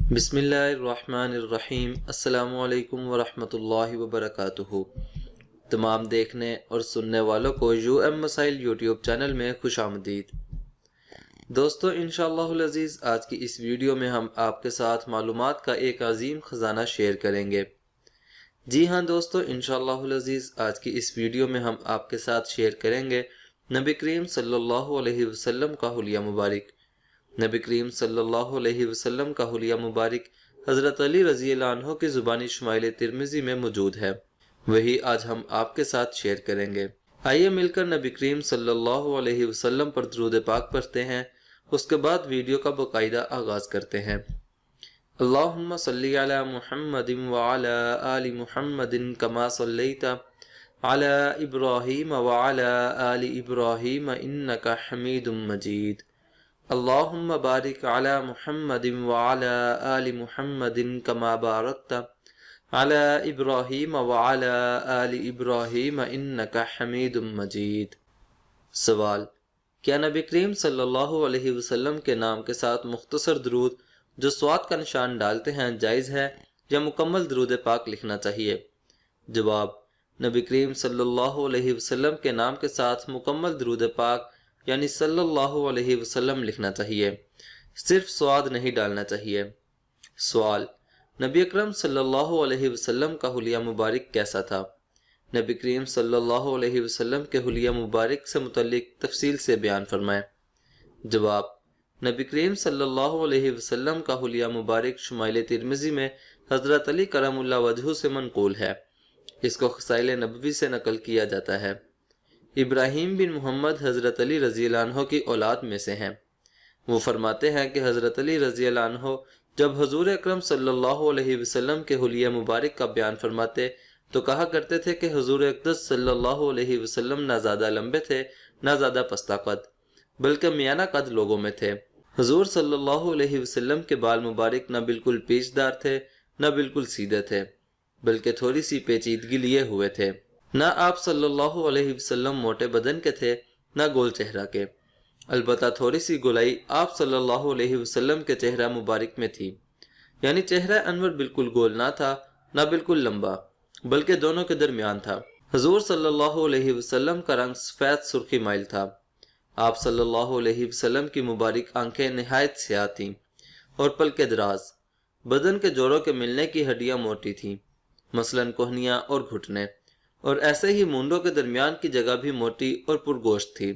بسم اللہ الرحمن الرحیم۔ السلام علیکم ورحمۃ اللہ وبرکاتہ۔ تمام دیکھنے اور سننے والوں کو مسائل یوٹیوب چینل میں خوش آمدید۔ دوستو انشاءاللہ العزیز آج کی اس ویڈیو میں ہم آپ کے ساتھ معلومات کا ایک عظیم خزانہ شیئر کریں گے۔ جی ہاں دوستو انشاءاللہ العزیز آج کی اس ویڈیو میں ہم آپ کے ساتھ شیئر کریں گے نبی کریم صلی اللہ علیہ وسلم کا حلیہ مبارک۔ نبی کریم صلی اللہ علیہ وسلم کا حلیہ مبارک حضرت علی رضی اللہ عنہ کی زبانی شمائل ترمذی میں موجود ہے، وہی آج ہم آپ کے ساتھ شیئر کریں گے۔ آئیے مل کر نبی کریم صلی اللہ علیہ وسلم پر درود پاک پڑھتے ہیں، اس کے بعد ویڈیو کا باقاعدہ آغاز کرتے ہیں۔ اللہم صلی علی محمد وعلی آل محمد کما صلیت علی ابراہیم وعلی آل ابراہیم انکا حمید مجید۔ اللہم بارک علی محمد وعلی آل محمد کما بارکت علی ابراہیم وعلی آل ابراہیم انکا حمید مجید۔ سوال: کیا نبی کریم صلی اللہ علیہ وسلم کے نام کے ساتھ مختصر درود جو صاد کا نشان ڈالتے ہیں جائز ہے یا مکمل درود پاک لکھنا چاہیے؟ جواب: نبی کریم صلی اللہ علیہ وسلم کے نام کے ساتھ مکمل درود پاک یعنی صلی اللہ علیہ وسلم لکھنا چاہیے، صرف صاد نہیں ڈالنا چاہیے۔ سوال: نبی اکرم صلی اللہ علیہ وسلم کا حلیہ مبارک کیسا تھا؟ نبی کریم صلی اللہ علیہ وسلم کے حلیہ مبارک سے متعلق تفصیل سے بیان فرمائیں۔ جواب: نبی کریم صلی اللہ علیہ وسلم کا حلیہ مبارک شمائل ترمذی میں حضرت علی کرم اللہ وجہہ سے منقول ہے، اس کو خصائل نبوی سے نقل کیا جاتا ہے۔ ابراہیم بن محمد حضرت علی رضی اللہ عنہ کی اولاد میں سے ہیں۔ وہ فرماتے ہیں کہ حضرت علی رضی اللہ عنہ جب حضور اکرم صلی اللہ علیہ وسلم کے حلیہ مبارک کا بیان فرماتے تو کہا کرتے تھے کہ حضور اقدس صلی اللہ علیہ وسلم نہ زیادہ لمبے تھے نہ زیادہ پستہ قد، بلکہ میانہ قد لوگوں میں تھے۔ حضور صلی اللہ علیہ وسلم کے بال مبارک نہ بالکل پیچ دار تھے نہ بالکل سیدھے تھے، بلکہ تھوڑی سی پیچیدگی لیے ہوئے تھے۔ نہ آپ صلی اللہ علیہ وسلم موٹے بدن کے تھے نہ گول چہرہ کے، البتہ تھوڑی سی گولائی آپ صلی اللہ علیہ وسلم کے چہرہ مبارک میں تھی، یعنی چہرہ انور بالکل گول نہ تھا نہ بالکل لمبا، بلکہ دونوں کے درمیان تھا۔ حضور صلی اللہ علیہ وسلم کا رنگ سفید سرخی مائل تھا۔ آپ صلی اللہ علیہ وسلم کی مبارک آنکھیں نہایت سیاہ تھیں اور پلکیں دراز، بدن کے جوڑوں کے ملنے کی ہڈیاں موٹی تھیں، مثلاً کوہنیاں اور گھٹنے، اور ایسے ہی مونڈوں کے درمیان کی جگہ بھی موٹی اور پرگوشت تھی۔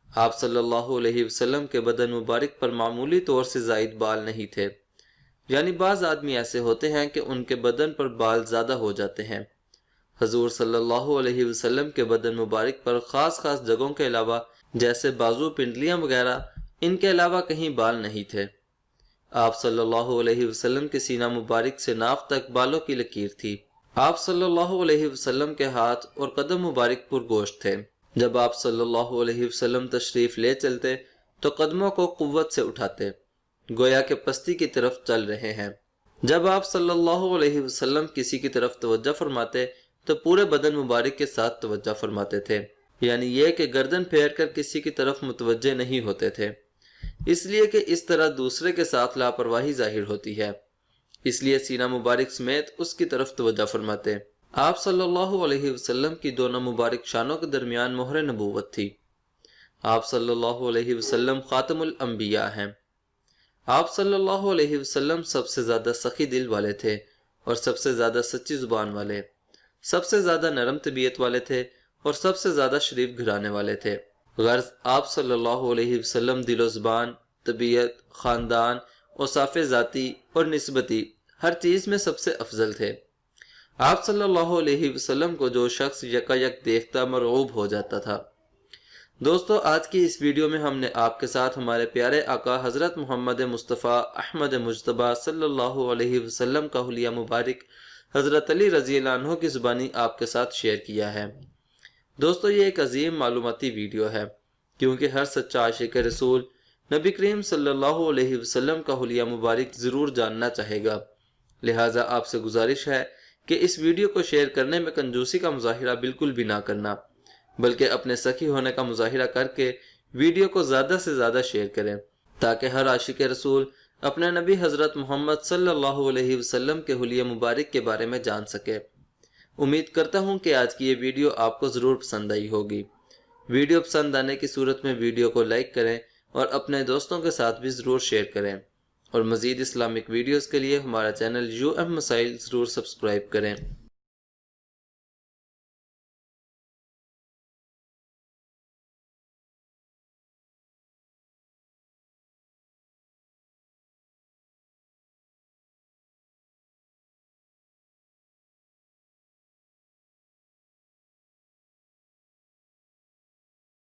آپ صلی اللہ علیہ وسلم کے بدن مبارک پر معمولی طور سے زائد بال نہیں تھے، یعنی بعض آدمی ایسے ہوتے ہیں کہ ان کے بدن پر بال زیادہ ہو جاتے ہیں۔ حضور صلی اللہ علیہ وسلم کے بدن مبارک پر خاص جگہوں کے علاوہ جیسے بازو، پنڈلیاں وغیرہ، ان کے علاوہ کہیں بال نہیں تھے۔ آپ صلی اللہ علیہ وسلم کے سینہ مبارک سے ناف تک بالوں کی لکیر تھی۔ آپ صلی اللہ علیہ وسلم کے ہاتھ اور قدم مبارک پرگوشت تھے۔ جب آپ صلی اللہ علیہ وسلم تشریف لے چلتے تو قدموں کو قوت سے اٹھاتے، گویا کہ پستی کی طرف چل رہے ہیں۔ جب آپ صلی اللہ علیہ وسلم کسی کی طرف توجہ فرماتے تو پورے بدن مبارک کے ساتھ توجہ فرماتے تھے، یعنی یہ کہ گردن پھیر کر کسی کی طرف متوجہ نہیں ہوتے تھے، اس لیے کہ اس طرح دوسرے کے ساتھ لاپرواہی ظاہر ہوتی ہے، اس لیے سینہ مبارک سمیت اس کی طرف توجہ فرماتے۔ آپ صلی اللہ علیہ وسلم کی دونوں مبارک شانوں کے درمیان مہر نبوت تھی۔ آپ صلی اللہ علیہ وسلم خاتم الانبیاء ہیں۔ آپ صلی اللہ علیہ وسلم سب سے زیادہ سخی دل والے تھے اور سب سے زیادہ سچی زبان والے، سب سے زیادہ نرم طبیعت والے تھے اور سب سے زیادہ شریف گھرانے والے تھے۔ غرض آپ صلی اللہ علیہ وسلم دل و زبان، طبیعت، خاندان، اوصاف ذاتی اور نسبتی ہر چیز میں سب سے افضل تھے۔ آپ صلی اللہ علیہ وسلم کو جو شخص یکا یک دیکھتا مرعوب ہو جاتا تھا۔ دوستو آج کی اس ویڈیو میں ہم نے آپ کے ساتھ ہمارے پیارے آقا حضرت محمد مصطفیٰ احمد مجتبیٰ صلی اللہ علیہ وسلم کا حلیہ مبارک حضرت علی رضی اللہ عنہ کی زبانی آپ کے ساتھ شیئر کیا ہے۔ دوستو یہ ایک عظیم معلوماتی ویڈیو ہے، کیونکہ ہر سچا عاشق رسول نبی کریم صلی اللہ علیہ وسلم کا حلیہ مبارک ضرور جاننا چاہے گا، لہٰذا آپ سے گزارش ہے کہ اس ویڈیو کو شیئر کرنے میں کنجوسی کا مظاہرہ بالکل بھی نہ کرنا، بلکہ اپنے سخی ہونے کا مظاہرہ کر کے ویڈیو کو زیادہ سے زیادہ شیئر کریں، تاکہ ہر عاشق رسول اپنے نبی حضرت محمد صلی اللہ علیہ وسلم کے حلیہ مبارک کے بارے میں جان سکے۔ امید کرتا ہوں کہ آج کی یہ ویڈیو آپ کو ضرور پسند آئی ہوگی۔ ویڈیو پسند آنے کی صورت میں ویڈیو کو لائک کریں اور اپنے دوستوں کے ساتھ بھی ضرور شیئر کریں، اور مزید اسلامک ویڈیوز کے لیے ہمارا چینل مسائل ضرور سبسکرائب کریں۔